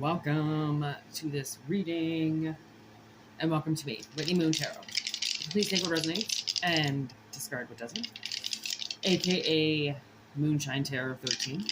Welcome to this reading, and welcome to me, Whitney Moon Tarot. Please take what resonates and discard what doesn't, aka Moonshine Tarot 13.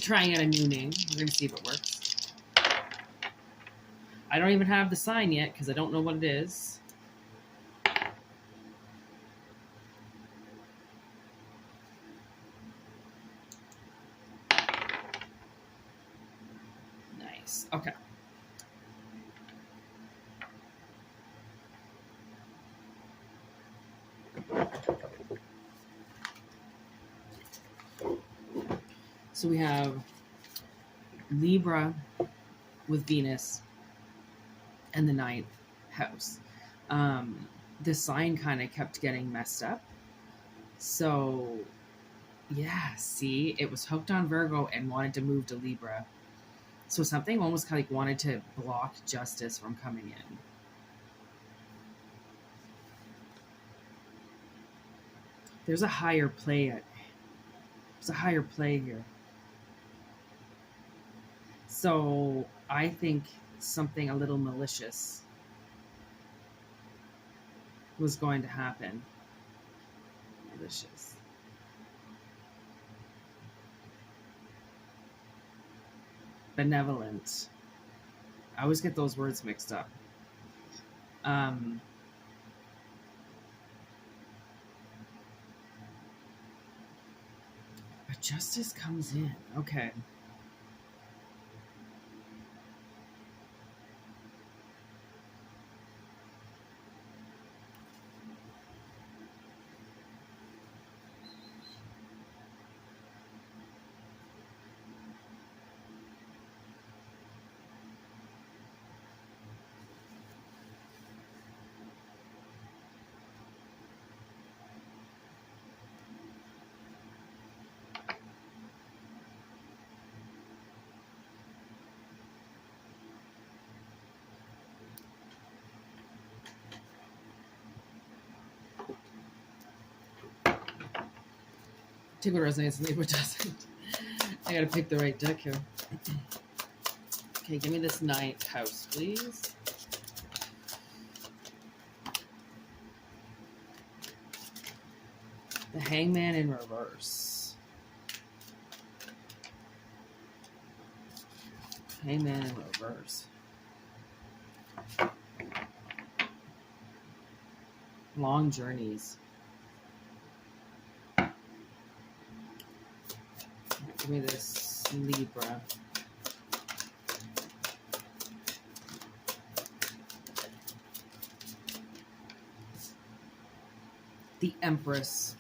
Trying out a new name. We're going to see if it works. I don't even have the sign yet because I don't know what it is. Nice. Okay. So we have Libra with Venus and the ninth house. The sign kind of kept getting messed up. So, yeah, see, it was hooked on Virgo and wanted to move to Libra. So something almost like wanted to block justice from coming in. There's a higher play. There's a higher play here. So I think something a little malicious was going to happen. Malicious. Benevolent. I always get those words mixed up. But justice comes in. Okay. Take what resonates and leave what doesn't. I gotta pick the right deck here. Okay, give me this ninth house, please. The Hangman in reverse. Hangman in reverse. Long journeys. Give me this Libra. The Empress.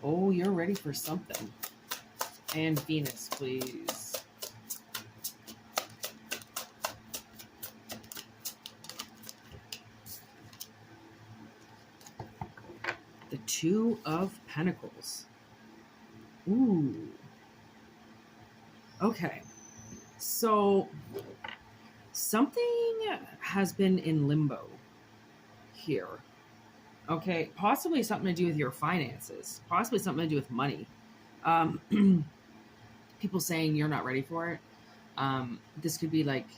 Oh, you're ready for something. And Venus, please. The Two of Pentacles. Ooh. Okay. So something has been in limbo here. Okay. Possibly something to do with your finances. Possibly something to do with money. People saying you're not ready for it. This could be like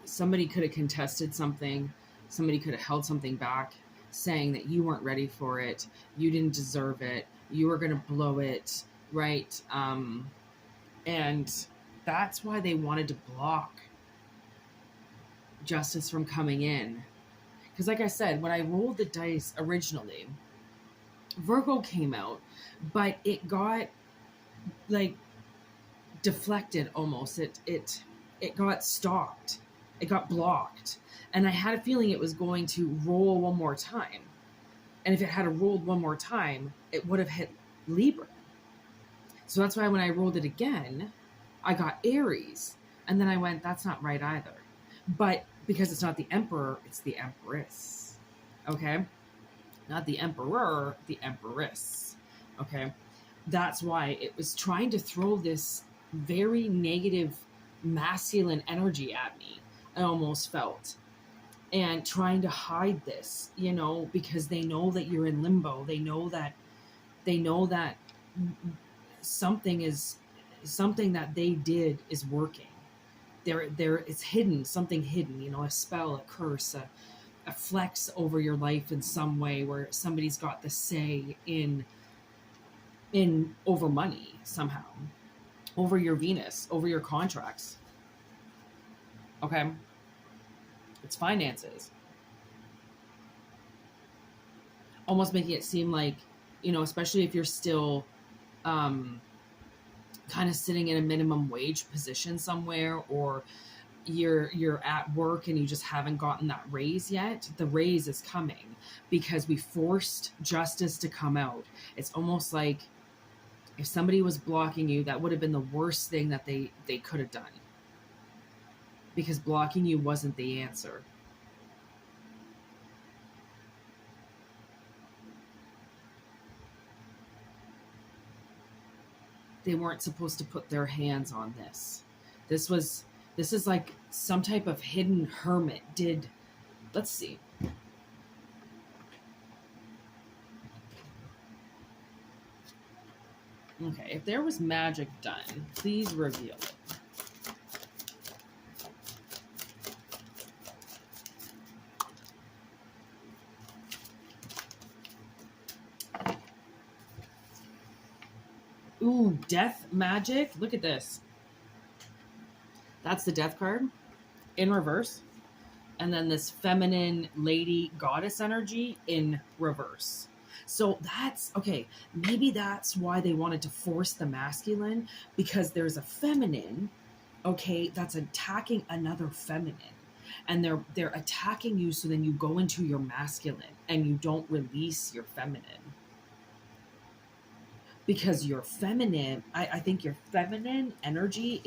somebody could have contested something. Somebody could have held something back, saying that you weren't ready for it. You didn't deserve it. You were going to blow it, right? And that's why they wanted to block justice from coming in. Because like I said, when I rolled the dice originally, Virgo came out, but it got like deflected almost. It got stopped. It got blocked. And I had a feeling it was going to roll one more time. And if it had rolled one more time, it would have hit Libra. So that's why when I rolled it again, I got Aries. And then I went, that's not right either. But because it's not the Emperor, it's the Empress. Okay? Not the Emperor, the Empress. Okay? That's why it was trying to throw this very negative masculine energy at me. I almost felt. And trying to hide this, because they know that you're in limbo. They know that something that they did is working. There it's hidden, something hidden, you know, a spell, a curse, a flex over your life in some way where somebody's got the say in over money somehow, over your Venus, over your contracts. Okay? It's finances. Almost making it seem like, you know, especially if you're still kind of sitting in a minimum wage position somewhere, or you're at work and you just haven't gotten that raise yet. The raise is coming because we forced justice to come out. It's almost like if somebody was blocking you, that would have been the worst thing that they could have done, because blocking you wasn't the answer. They weren't supposed to put their hands on this. This is like some type of hidden hermit did. Let's see. Okay, if there was magic done, please reveal it. Ooh, death magic. Look at this. That's the death card in reverse. And then this feminine lady goddess energy in reverse. So that's, okay, maybe that's why they wanted to force the masculine, because there's a feminine, okay, that's attacking another feminine. And they're attacking you, so then you go into your masculine and you don't release your feminine. Because your feminine, I think your feminine energy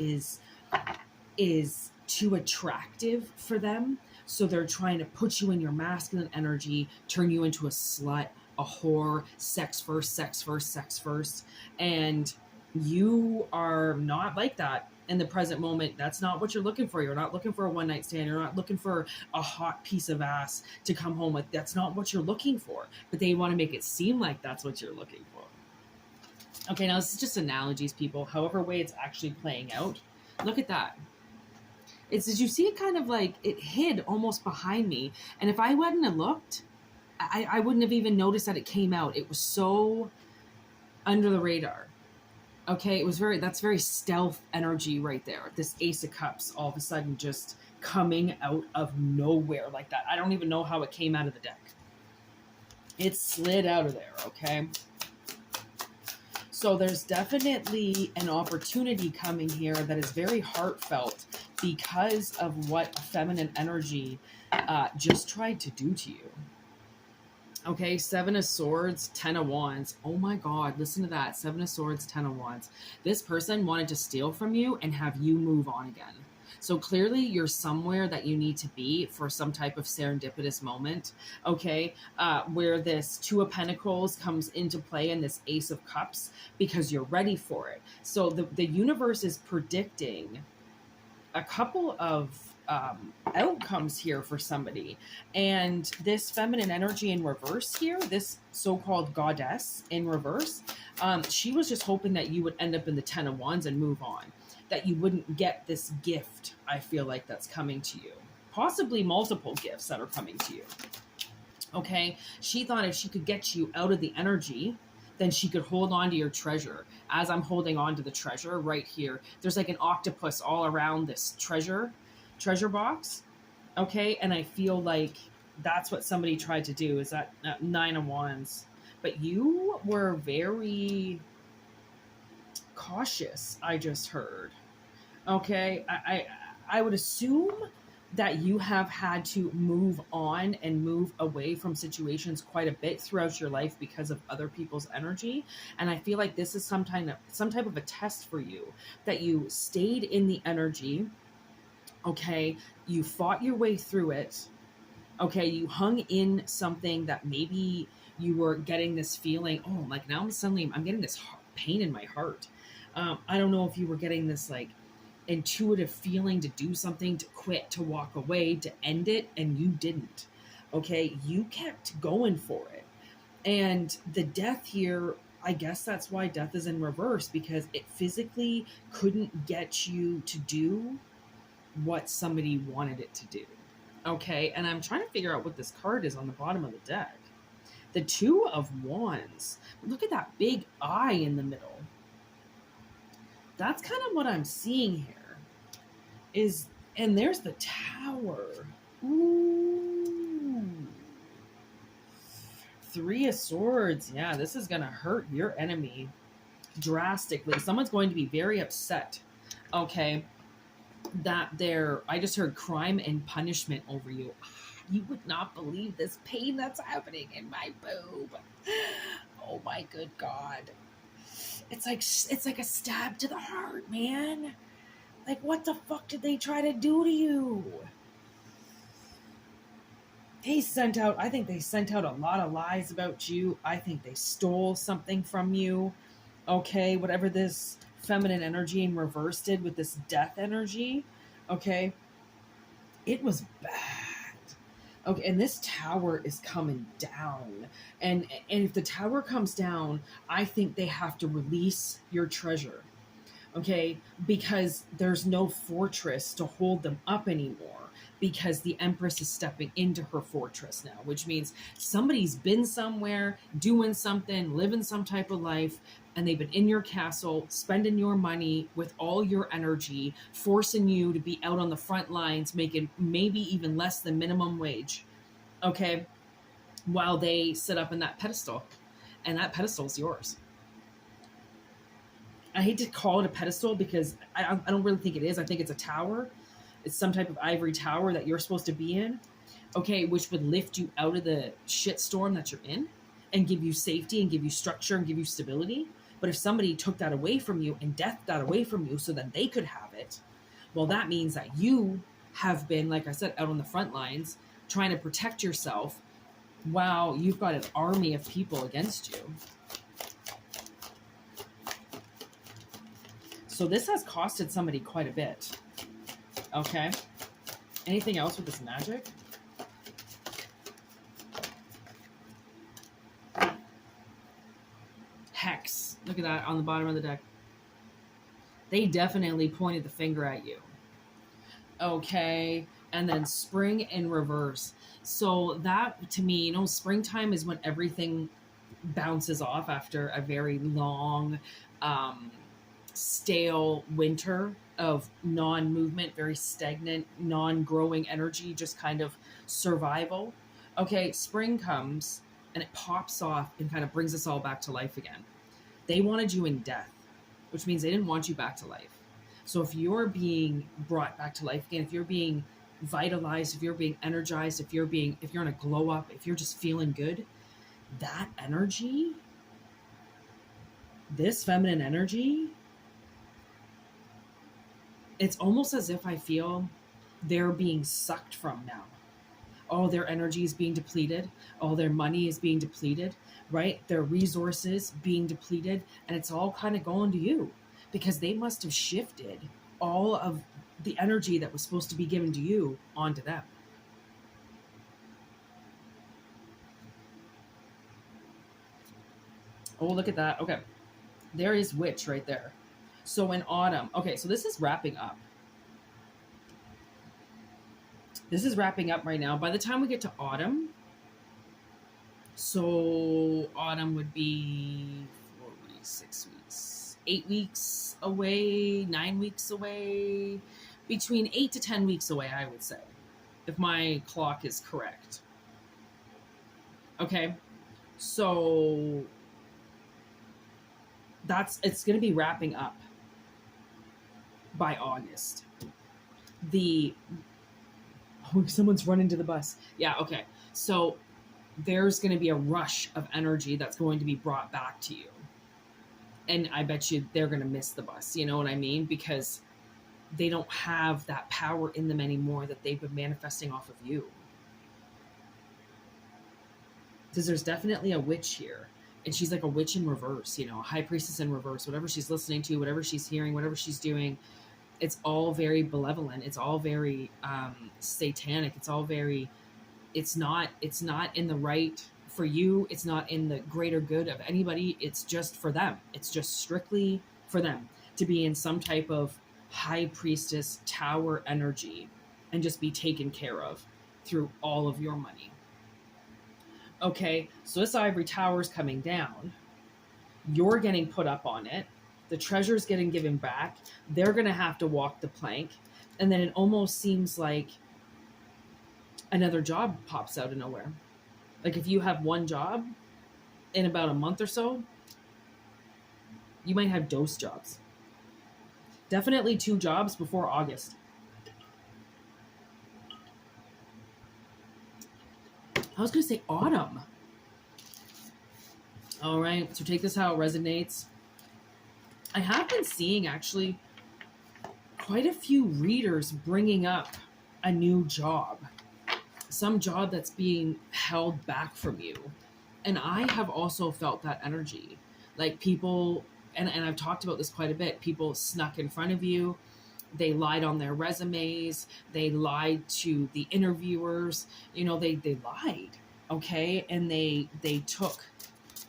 is too attractive for them. So they're trying to put you in your masculine energy, turn you into a slut, a whore, sex first, sex first, sex first. And you are not like that in the present moment. That's not what you're looking for. You're not looking for a one night stand. You're not looking for a hot piece of ass to come home with. That's not what you're looking for. But they want to make it seem like that's what you're looking for. Okay, now this is just analogies, people. However way it's actually playing out. Look at that. Did you see it kind of like, it hid almost behind me. And if I hadn't have looked, I wouldn't have even noticed that it came out. It was so under the radar. Okay, it was that's very stealth energy right there. This Ace of Cups all of a sudden just coming out of nowhere like that. I don't even know how it came out of the deck. It slid out of there, okay? So there's definitely an opportunity coming here that is very heartfelt because of what feminine energy just tried to do to you. Okay, 7 of Swords, 10 of Wands. Oh my God, listen to that. 7 of Swords, 10 of Wands. This person wanted to steal from you and have you move on again. So clearly you're somewhere that you need to be for some type of serendipitous moment, okay, where this 2 of Pentacles comes into play and this Ace of Cups, because you're ready for it. So the universe is predicting a couple of outcomes here for somebody. And this feminine energy in reverse here, this so-called goddess in reverse, she was just hoping that you would end up in the 10 of Wands and move on. That you wouldn't get this gift, I feel like, that's coming to you. Possibly multiple gifts that are coming to you. Okay? She thought if she could get you out of the energy, then she could hold on to your treasure. As I'm holding on to the treasure right here, there's like an octopus all around this treasure box. Okay? And I feel like that's what somebody tried to do, is that 9 of Wands. But you were very cautious, I just heard. Okay, I would assume that you have had to move on and move away from situations quite a bit throughout your life because of other people's energy. And I feel like this is some type of a test for you, that you stayed in the energy. Okay, you fought your way through it. Okay, you hung in something that maybe you were getting this feeling, oh, like now I'm getting this pain in my heart. I don't know if you were getting this like intuitive feeling to do something, to quit, to walk away, to end it, and you didn't. Okay, you kept going for it. And the death here I guess that's why death is in reverse, because it physically couldn't get you to do what somebody wanted it to do. Okay, and I'm trying to figure out what this card is on the bottom of the deck. The Two of Wands. Look at that big eye in the middle. That's kind of what I'm seeing here. And there's the Tower. Ooh. Three of Swords. Yeah, this is going to hurt your enemy drastically. Someone's going to be very upset. Okay. I just heard crime and punishment over you. You would not believe this pain that's happening in my boob. Oh my good God. It's like a stab to the heart, man. Like, what the fuck did they try to do to you? I think they sent out a lot of lies about you. I think they stole something from you. Okay, whatever this feminine energy in reverse did with this death energy, okay, it was bad. Okay, and this tower is coming down. And if the tower comes down, I think they have to release your treasure. Okay, because there's no fortress to hold them up anymore, because the Empress is stepping into her fortress now, which means somebody's been somewhere, doing something, living some type of life, and they've been in your castle, spending your money with all your energy, forcing you to be out on the front lines, making maybe even less than minimum wage, okay, while they sit up in that pedestal, and that pedestal is yours. I hate to call it a pedestal because I don't really think it is. I think it's a tower. It's some type of ivory tower that you're supposed to be in, okay, which would lift you out of the shitstorm that you're in and give you safety and give you structure and give you stability. But if somebody took that away from you and death got away from you so that they could have it, well, that means that you have been, like I said, out on the front lines trying to protect yourself while you've got an army of people against you. So this has costed somebody quite a bit. Okay. Anything else with this magic? Hex. Look at that on the bottom of the deck. They definitely pointed the finger at you. Okay. And then spring in reverse. So that, to me, springtime is when everything bounces off after a very long, stale winter of non-movement, very stagnant, non-growing energy, just kind of survival. Okay, spring comes and it pops off and kind of brings us all back to life again. They wanted you in death, which means they didn't want you back to life. So if you're being brought back to life again, if you're being vitalized, if you're being energized, if you're in a glow up, if you're just feeling good, that energy, this feminine energy, it's almost as if I feel they're being sucked from now. All their energy is being depleted. All their money is being depleted, right? Their resources being depleted. And it's all kind of going to you because they must have shifted all of the energy that was supposed to be given to you onto them. Oh, look at that. Okay. There is Witch right there. So in autumn, okay, so this is wrapping up. This is wrapping up right now. By the time we get to autumn, so autumn would be 4 weeks, 6 weeks, 8 weeks away, 9 weeks away, between 8 to 10 weeks away, I would say, if my clock is correct. Okay, so it's going to be wrapping up by August. Someone's running to the bus. Yeah, okay. So there's going to be a rush of energy that's going to be brought back to you. And I bet you they're going to miss the bus. You know what I mean? Because they don't have that power in them anymore that they've been manifesting off of you. Because there's definitely a witch here. And she's like a witch in reverse, a high priestess in reverse. Whatever she's listening to, whatever she's hearing, whatever she's doing, it's all very malevolent. It's all very satanic. It's all very, it's not in the right for you. It's not in the greater good of anybody. It's just for them. It's just strictly for them to be in some type of high priestess tower energy and just be taken care of through all of your money. Okay, so this ivory tower is coming down. You're getting put up on it. The treasure's getting given back. They're going to have to walk the plank. And then it almost seems like another job pops out of nowhere. Like if you have one job in about a month or so, you might have dose jobs. Definitely 2 jobs before August. I was going to say autumn. All right, so take this how it resonates. I have been seeing actually quite a few readers bringing up a new job, some job that's being held back from you. And I have also felt that energy. Like people, and I've talked about this quite a bit, people snuck in front of you. They lied on their resumes. They lied to the interviewers. You know, they lied, okay? And they took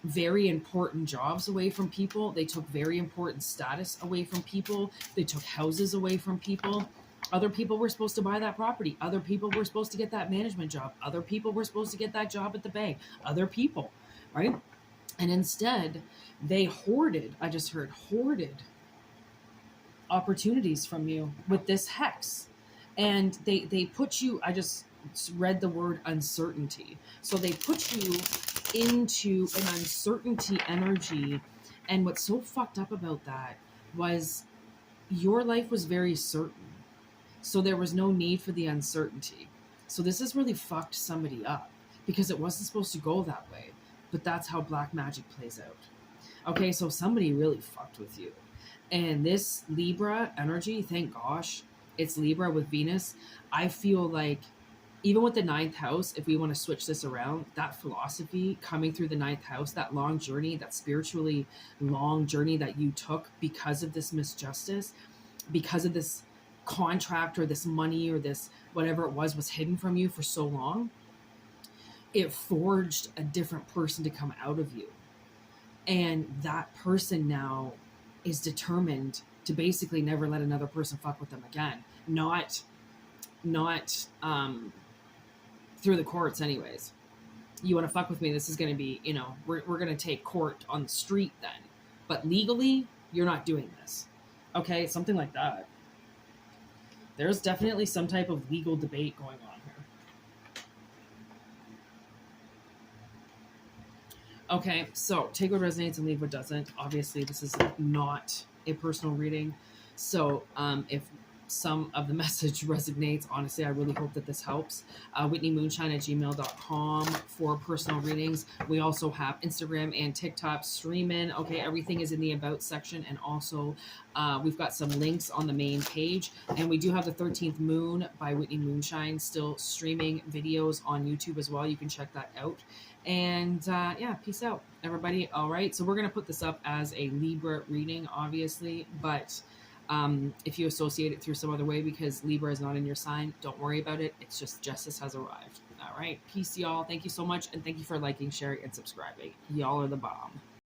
very important jobs away from people. They took very important status away from people. They took houses away from people. Other people were supposed to buy that property. Other people were supposed to get that management job. Other people were supposed to get that job at the bank. Other people, right? And instead, they hoarded, I just heard, hoarded opportunities from you with this hex. And they put you, I just read the word uncertainty. So they put you into an uncertainty energy. And what's so fucked up about that was your life was very certain. So there was no need for the uncertainty. So this has really fucked somebody up because it wasn't supposed to go that way. But that's how black magic plays out. Okay, so somebody really fucked with you. And this Libra energy, thank gosh, it's Libra with Venus. I feel like even with the 9th house, if we want to switch this around, that philosophy coming through the 9th house, that long journey, that spiritually long journey that you took because of this misjustice, because of this contract or this money or this whatever it was hidden from you for so long, it forged a different person to come out of you. And that person now is determined to basically never let another person fuck with them again. Not through the courts anyways. You want to fuck with me, this is going to be, you know, we're going to take court on the street then. But legally, you're not doing this. Okay, something like that. There's definitely some type of legal debate going on here. Okay, so take what resonates and leave what doesn't. Obviously, this is not a personal reading. So if some of the message resonates, honestly, I really hope that this helps. whitneymoonshine@gmail.com for personal readings. We also have Instagram and TikTok streaming. Okay, everything is in the About section. And also we've got some links on the main page. And we do have the 13th Moon by Whitney Moonshine still streaming videos on YouTube as well. You can check that out. And yeah, peace out, everybody. All right, so we're going to put this up as a Libra reading, obviously. But if you associate it through some other way because Libra is not in your sign, don't worry about it. It's just justice has arrived. All right. Peace, y'all. Thank you so much. And thank you for liking, sharing, and subscribing. Y'all are the bomb.